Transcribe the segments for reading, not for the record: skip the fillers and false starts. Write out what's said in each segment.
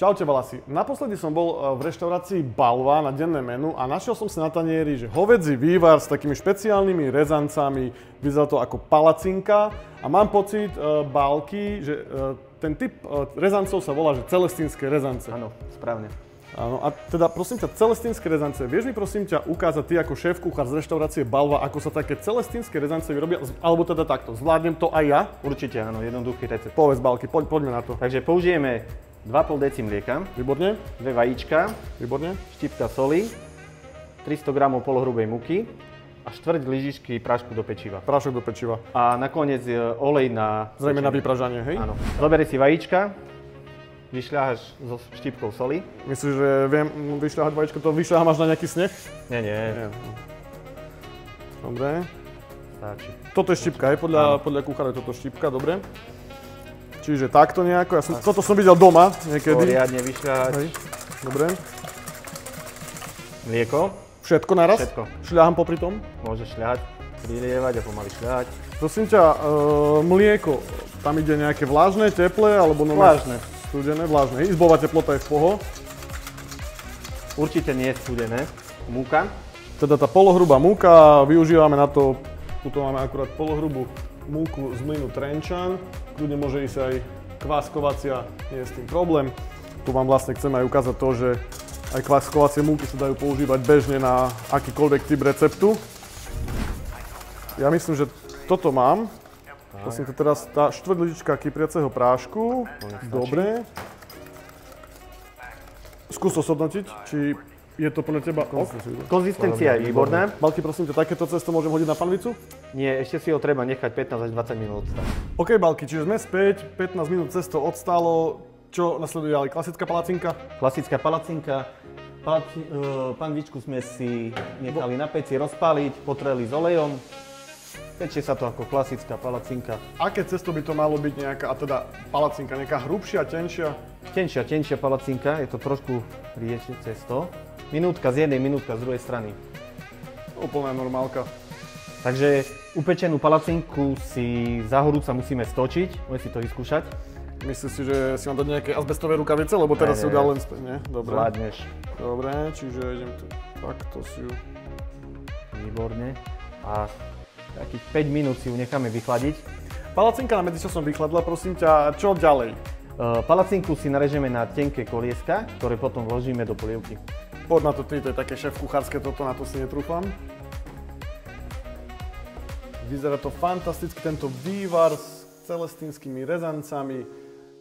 Čaute Valasi. Naposledy som bol v reštaurácii Balva na denné menu a našiel som si na tanieri, že hovädzí vývar s takými špeciálnymi rezancami, vyzerá to ako palacinka a mám pocit, Balky, že ten typ rezancov sa volá, že celestínske rezance. Áno, správne. Áno, a teda prosím ťa, celestínske rezance, vieš mi prosím ťa ukázať ty ako šéf-kuchár z reštaurácie Balva, ako sa také celestínske rezance vyrobia, alebo teda takto, zvládnem to aj ja? Určite áno, jednoduchý recept. Povedz Balky, poďme na to. Takže použijeme 2,5 deci mlieka, Výborne. 2 vajíčka, Výborne. štipka soli, 300 g polohrubej múky a štvrť lyžičky prášku do pečiva. Prášok do pečiva. A nakoniec olej na... Zrejme na vypražanie, hej? Áno. Zoberi si vajíčka, vyšľaháš so štipkou soli. Myslíš, že viem vyšľahať vajíčko, to vyšľahám až na nejaký sneh? Nie. Nie. Dobre. Stačí. Toto je štipka, hej? Podľa kuchára je toto štipka, dobre. Čiže takto nejako, toto som videl doma niekedy. Poriadne vyšľahať. Hej. Dobre. Mlieko. Všetko naraz? Všetko. Šľahám popri tom? Môžeš šľahať, prilievať a pomaly šľahať. Prosím ťa, mlieko, tam ide nejaké vlážne, teplé, alebo Vlážne. Studené, vlážne. Izbová teplota je v poho. Určite nie je studené. Múka. Teda tá polohrubá múka, využívame na to, tuto máme akurát polohrubú múku z mlynu Trenčan. Kľudne môže ísť aj kváskovacia, nie je s tým problém. Tu vám vlastne chcem aj ukázať to, že aj kváskovacie múky sa dajú používať bežne na akýkoľvek typ receptu. Ja myslím, že toto mám. Prosím to teraz tá štvrť lyžička kypriaceho prášku. Dobre. Skús osobnotiť, či je to podľa teba... Konzistencia je výborná. Balky, prosím ťa, takéto cesto môžem hodiť na panvicu? Nie, ešte si ho treba nechať 15 až 20 minút odstať. OK, Balky, čiže sme späť, 15 minút cesto odstálo. Čo nasleduje ďalej? Klasická palacinka? Klasická palacinka. Panvičku sme si nechali na peci rozpáliť, potreli s olejom. Pečie sa to ako klasická palacinka. Aké cesto by to malo byť nejaká, a teda palacinka, nejaká hrubšia, tenšia? Tenšia palacinka, je to trošku riečie cesto. Minútka z jednej, minútka z druhej strany. Úplná normálka. Takže upečenú palacinku si za horúca musíme stočiť, môžeme si to vyskúšať. Myslíš si, že si mám dať nejaké azbestové rukavice, lebo teraz si ju dá len späť, nie? Dobre. Zvládneš. Dobre, čiže idem tu, takto si ju... Výborne. A takých 5 minút si ju necháme vychladiť. Palacinka na medzičasom vychladla, prosím ťa, čo ďalej? Palacinku si narežeme na tenké kolieska, ktoré potom vložíme do polievky. Poď na to ty, to je také šéf-kuchárske toto, na to si netrúfam. Vyzerá to fantasticky, tento vývar s celestínskymi rezancami.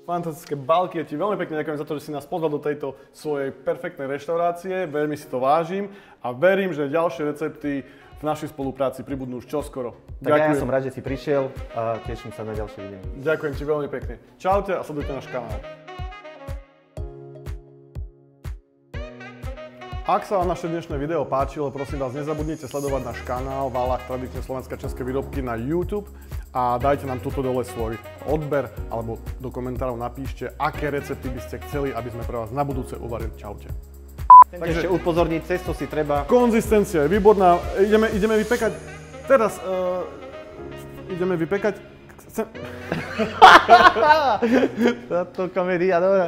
Fantastické balky, ja ti veľmi pekne ďakujem za to, že si nás pozval do tejto svojej perfektnej reštaurácie, veľmi si to vážim a verím, že ďalšie recepty v našej spolupráci pribudnú už čoskoro. Tak ďakujem. Ja som rád, že si prišiel a teším sa na ďalšie videnie. Ďakujem ti veľmi pekne. Čaute a sledujte náš kanál. Ak sa vám naše dnešné video páčilo, prosím vás, nezabudnite sledovať náš kanál Valach tradičné slovenské a české výrobky na YouTube a dajte nám tuto dole svoj odber alebo do komentárov napíšte, aké recepty by ste chceli, aby sme pre vás na budúce uvarili. Čaute. Takže ešte upozorniť, cesto si treba... Konzistencia je výborná. Ideme vypekať. Teraz ideme vypekať. Táto komédia, dobrá.